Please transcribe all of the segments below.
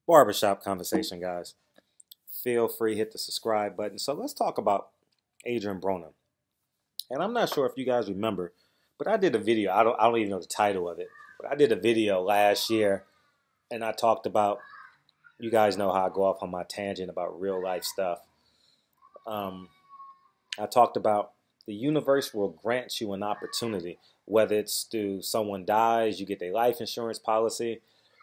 Barbershop conversation, guys. Feel free, hit the subscribe button. So let's talk about Adrien Broner. And I'm not sure if you guys remember, but I did a video. I don't even know the title of it, but I did a video last year, and I talked about. You guys know how I go off on my tangent about real life stuff. I talked about the universe will grant you an opportunity, whether it's through someone dies, you get their life insurance policy,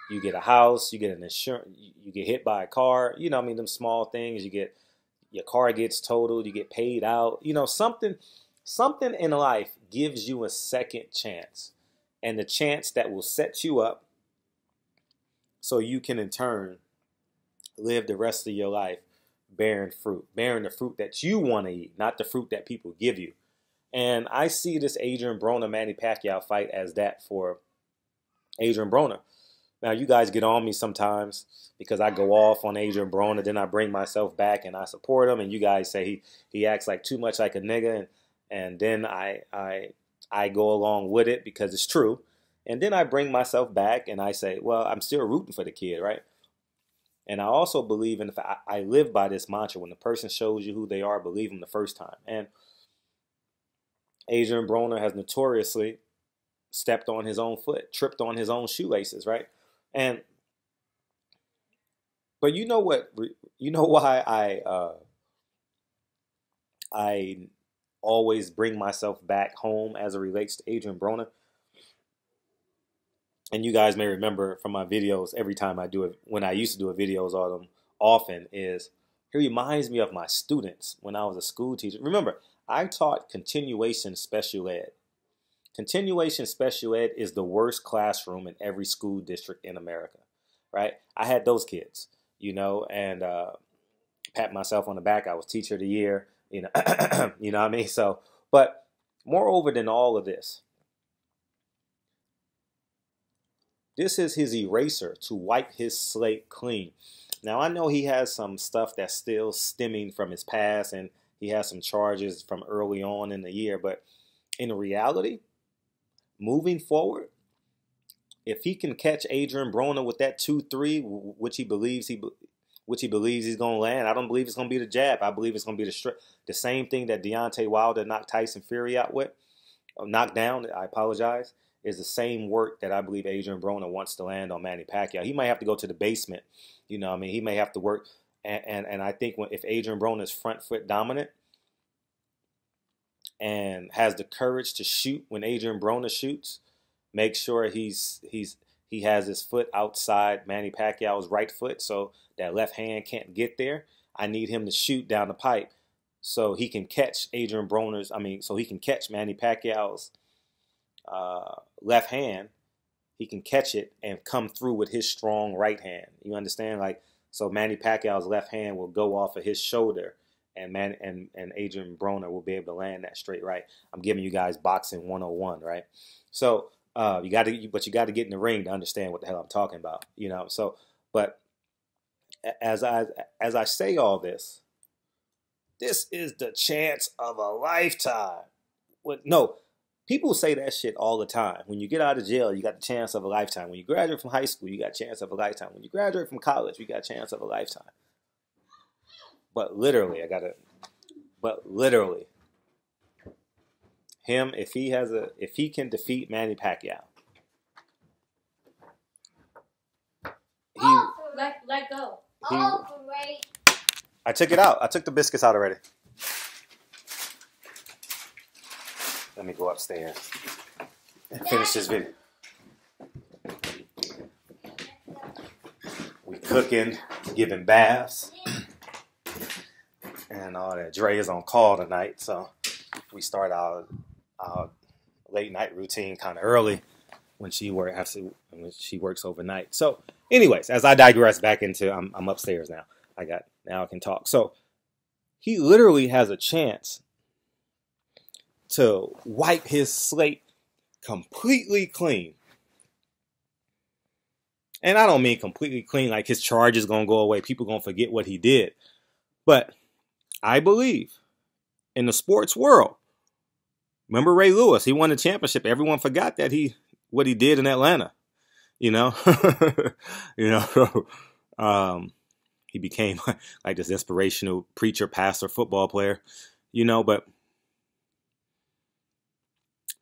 you get a house, you get an insurance, you get hit by a car. You know, I mean, them small things. You get your car gets totaled, you get paid out. You know, something in life gives you a second chance, and the chance that will set you up so you can in turn live the rest of your life bearing fruit, bearing the fruit that you want to eat, not the fruit that people give you. And I see this Adrien Broner Manny Pacquiao fight as that for Adrien Broner. Now, you guys get on me sometimes because I go off on Adrien Broner, then I bring myself back and I support him, and you guys say he acts like too much like a nigga, and then I go along with it because it's true, and then I bring myself back and I say, well, I'm still rooting for the kid, right? And I also believe in the fact I live by this mantra: when the person shows you who they are, believe them the first time. And Adrien Broner has notoriously stepped on his own foot, tripped on his own shoelaces, right? But you know what? You know why I always bring myself back home as it relates to Adrien Broner. And you guys may remember from my videos, every time I do it, when I used to do videos on them often, is he reminds me of my students when I was a school teacher. Remember, I taught continuation special ed. Continuation special ed is the worst classroom in every school district in America, right? I had those kids, you know, and pat myself on the back. I was teacher of the year, you know, you know what I mean? So, but moreover than all of this, this is his eraser to wipe his slate clean. Now, I know he has some stuff that's still stemming from his past, and he has some charges from early on in the year. But in reality, moving forward, if he can catch Adrien Broner with that 2-3, which he believes he's going to land, I don't believe it's going to be the jab. I believe it's going to be the same thing that Deontay Wilder knocked Tyson Fury out with, knocked down. I apologize. Is the same work that I believe Adrien Broner wants to land on Manny Pacquiao. He might have to go to the basement. You know what I mean? He may have to work. And I think if Adrien Broner is front foot dominant and has the courage to shoot when Adrien Broner shoots, make sure he has his foot outside Manny Pacquiao's right foot so that left hand can't get there. I need him to shoot down the pipe so he can catch so he can catch Manny Pacquiao's left hand. He can catch it and come through with his strong right hand. You understand? Like, so Manny Pacquiao's left hand will go off of his shoulder, and Adrien Broner will be able to land that straight right. I'm giving you guys boxing 101, right? So you got to get in the ring to understand what the hell I'm talking about, you know. So, but as I say all this, this is the chance of a lifetime. No. People say that shit all the time. When you get out of jail, you got the chance of a lifetime. When you graduate from high school, you got a chance of a lifetime. When you graduate from college, you got a chance of a lifetime. But literally, him, if he can defeat Manny Pacquiao, let go. Great. I took it out. I took the biscuits out already. Let me go upstairs and finish this video. We cooking, giving baths, and all that. Dre is on call tonight, so we start our late night routine kind of early when she works overnight. So, anyways, as I digress back into, I'm upstairs now. Now I can talk. So he literally has a chance to wipe his slate completely clean. And I don't mean completely clean like his charge is going to go away. People going to forget what he did. But I believe in the sports world. Remember Ray Lewis? He won the championship. Everyone forgot what he did in Atlanta. You know? He became like this inspirational preacher, pastor, football player, but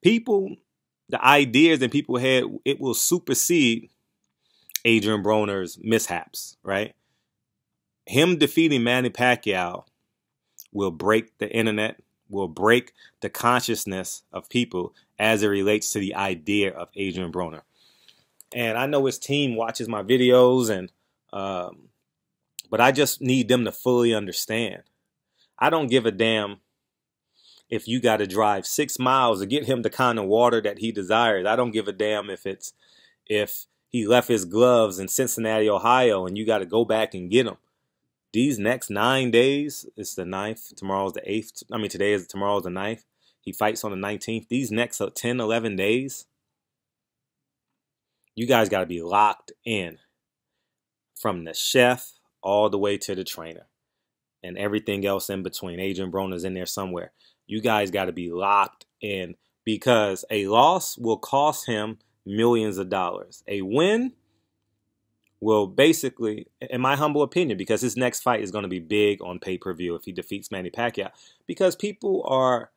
people, the ideas that people had, it will supersede Adrien Broner's mishaps, right? Him defeating Manny Pacquiao will break the internet, will break the consciousness of people as it relates to the idea of Adrien Broner. And I know his team watches my videos, but I just need them to fully understand. I don't give a damn if you got to drive 6 miles to get him the kind of water that he desires. I don't give a damn if he left his gloves in Cincinnati, Ohio, and you got to go back and get them. These next 9 days, it's the 9th, tomorrow's the 8th. I mean, tomorrow's the 9th. He fights on the 19th. These next 10, 11 days, you guys got to be locked in from the chef all the way to the trainer and everything else in between. Adrien Broner's in there somewhere. You guys got to be locked in because a loss will cost him millions of dollars. A win will basically, in my humble opinion, because his next fight is going to be big on pay-per-view if he defeats Manny Pacquiao, because people are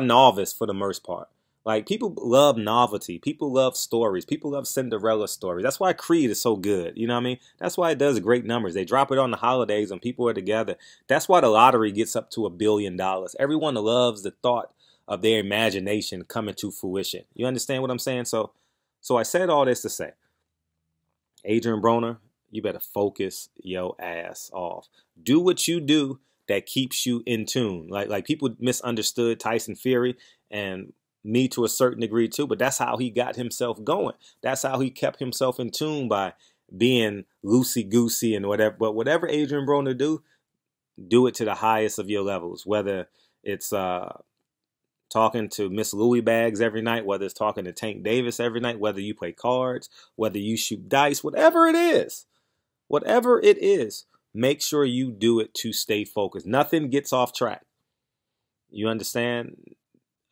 novice for the most part. Like, people love novelty. People love stories. People love Cinderella stories. That's why Creed is so good. You know what I mean? That's why it does great numbers. They drop it on the holidays when people are together. That's why the lottery gets up to $1 billion. Everyone loves the thought of their imagination coming to fruition. You understand what I'm saying? So I said all this to say, Adrien Broner, you better focus your ass off. Do what you do that keeps you in tune. Like people misunderstood Tyson Fury and me to a certain degree too, but that's how he got himself going. That's how he kept himself in tune, by being loosey-goosey and whatever. But whatever Adrien Broner do it to the highest of your levels, whether it's talking to Miss Louie Bags every night, whether it's talking to Tank Davis every night, whether you play cards, whether you shoot dice, whatever it is, make sure you do it to stay focused. Nothing gets off track. You understand?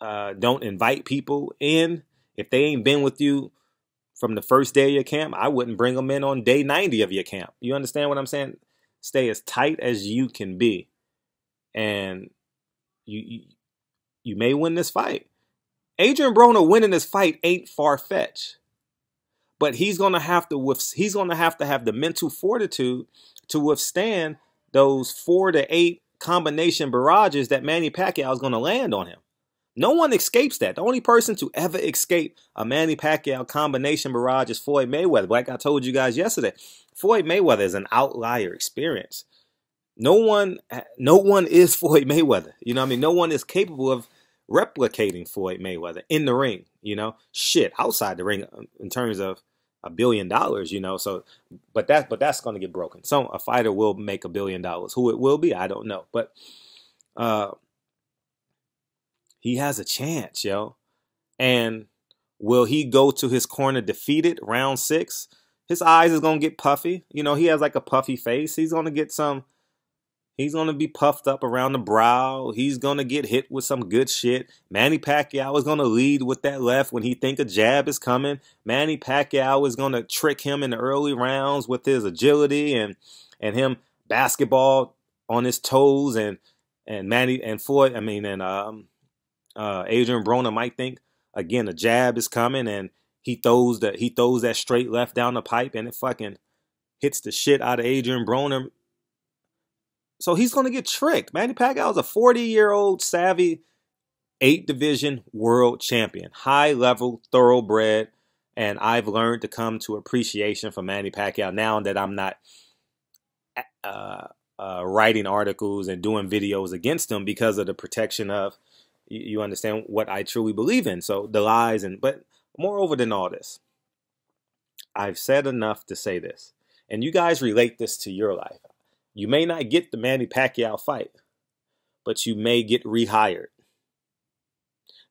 Don't invite people in. If they ain't been with you from the first day of your camp, I wouldn't bring them in on day 90 of your camp. You understand what I'm saying? Stay as tight as you can be. And you may win this fight. Adrien Broner winning this fight ain't far-fetched. But he's gonna have to have the mental fortitude to withstand those 4 to 8 combination barrages that Manny Pacquiao is gonna land on him. No one escapes that. The only person to ever escape a Manny Pacquiao combination barrage is Floyd Mayweather. Like I told you guys yesterday, Floyd Mayweather is an outlier experience. No one is Floyd Mayweather. You know what I mean? No one is capable of replicating Floyd Mayweather in the ring. Shit, outside the ring in terms of $1 billion. So, but that's going to get broken. So a fighter will make $1 billion. Who it will be, I don't know. But he has a chance, yo. And will he go to his corner defeated round 6? His eyes is going to get puffy. He has like a puffy face. He's going to be puffed up around the brow. He's going to get hit with some good shit. Manny Pacquiao is going to lead with that left when he think a jab is coming. Manny Pacquiao is going to trick him in the early rounds with his agility and him basketball on his toes. And Adrien Broner might think, again, a jab is coming, and he throws that straight left down the pipe, and it fucking hits the shit out of Adrien Broner. So he's going to get tricked. Manny Pacquiao is a 40-year-old savvy 8-division world champion, high-level, thoroughbred, and I've learned to come to appreciation for Manny Pacquiao now that I'm not writing articles and doing videos against him because of the protection of, you understand, what I truly believe in. So the lies, but moreover than all this, I've said enough to say this, and you guys relate this to your life. You may not get the Manny Pacquiao fight, but you may get rehired.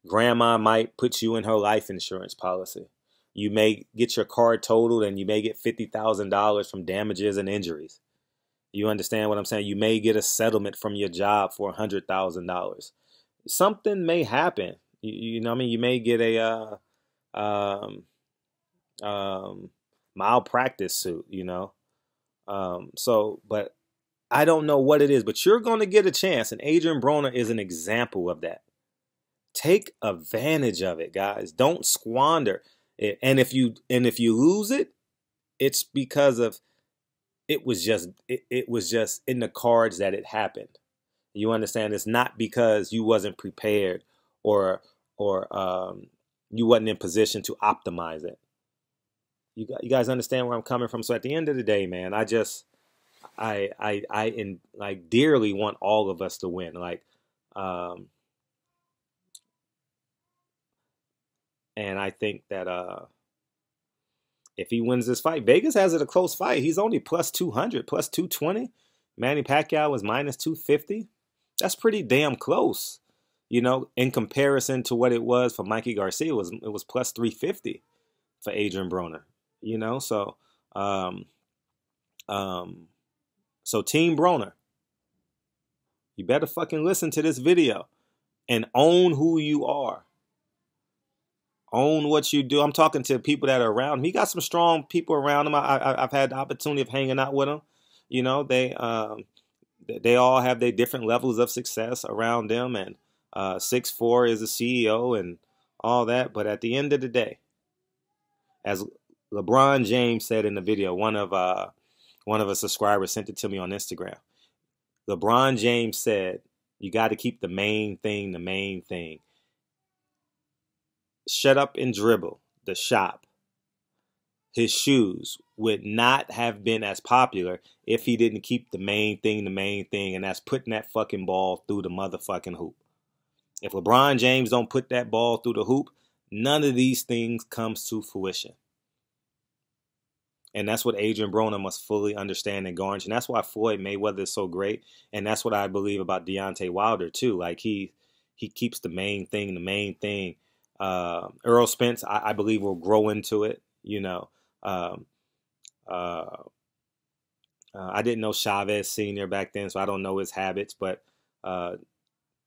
Grandma might put you in her life insurance policy. You may get your car totaled, and you may get $50,000 from damages and injuries. You understand what I'm saying? You may get a settlement from your job for $100,000. Something may happen. You know what I mean? You may get a malpractice suit, you know. But I don't know what it is, but you're going to get a chance, and Adrien Broner is an example of that. Take advantage of it, guys. Don't squander it. And if you lose it, it's because of it was just in the cards that it happened. You understand? It's not because you wasn't prepared or you wasn't in position to optimize it. You guys understand where I'm coming from? So at the end of the day, man, like dearly want all of us to win. Like, and I think that if he wins this fight, Vegas has it a close fight. He's only plus 200, plus 220. Manny Pacquiao was minus 250. That's pretty damn close, you know, in comparison to what it was for Mikey Garcia. It was plus 350 for Adrien Broner, you know. So so Team Broner, you better fucking listen to this video and own who you are. Own what you do. I'm talking to people that are around him. He got some strong people around him. I've had the opportunity of hanging out with him. You know, they all have their different levels of success around them, and 6'4" is a CEO and all that. But at the end of the day, as LeBron James said in the video, one of a subscribers sent it to me on Instagram. LeBron James said, "You got to keep the main thing the main thing. Shut up and dribble. The shop." His shoes would not have been as popular if he didn't keep the main thing, and that's putting that fucking ball through the motherfucking hoop. If LeBron James don't put that ball through the hoop, none of these things comes to fruition. And that's what Adrien Broner must fully understand and garnish. And that's why Floyd Mayweather is so great. And that's what I believe about Deontay Wilder too. Like he keeps the main thing the main thing. Earl Spence, I believe, will grow into it. You know, I didn't know Chavez Sr. back then, so I don't know his habits. But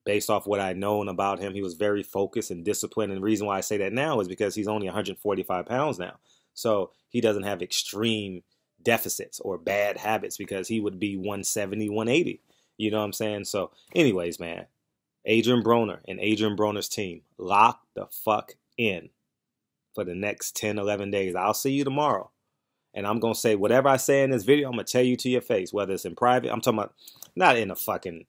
based off what I'd known about him, he was very focused and disciplined. And the reason why I say that now is because he's only 145 pounds now. So he doesn't have extreme deficits or bad habits, because he would be 170, 180. You know what I'm saying? So anyways, man, Adrien Broner and Adrien Broner's team, lock the fuck in for the next 10, 11 days. I'll see you tomorrow. And I'm going to say whatever I say in this video, I'm going to tell you to your face, whether it's in private. I'm talking about not in a fucking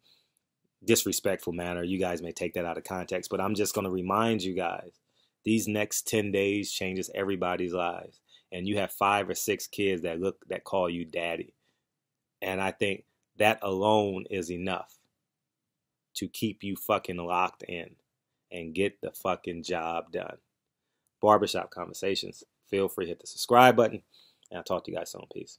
disrespectful manner. You guys may take that out of context, but I'm just going to remind you guys, these next 10 days changes everybody's lives. And you have 5 or 6 kids that call you daddy. And I think that alone is enough to keep you fucking locked in and get the fucking job done. Barbershop Conversations. Feel free to hit the subscribe button, and I'll talk to you guys soon. Peace.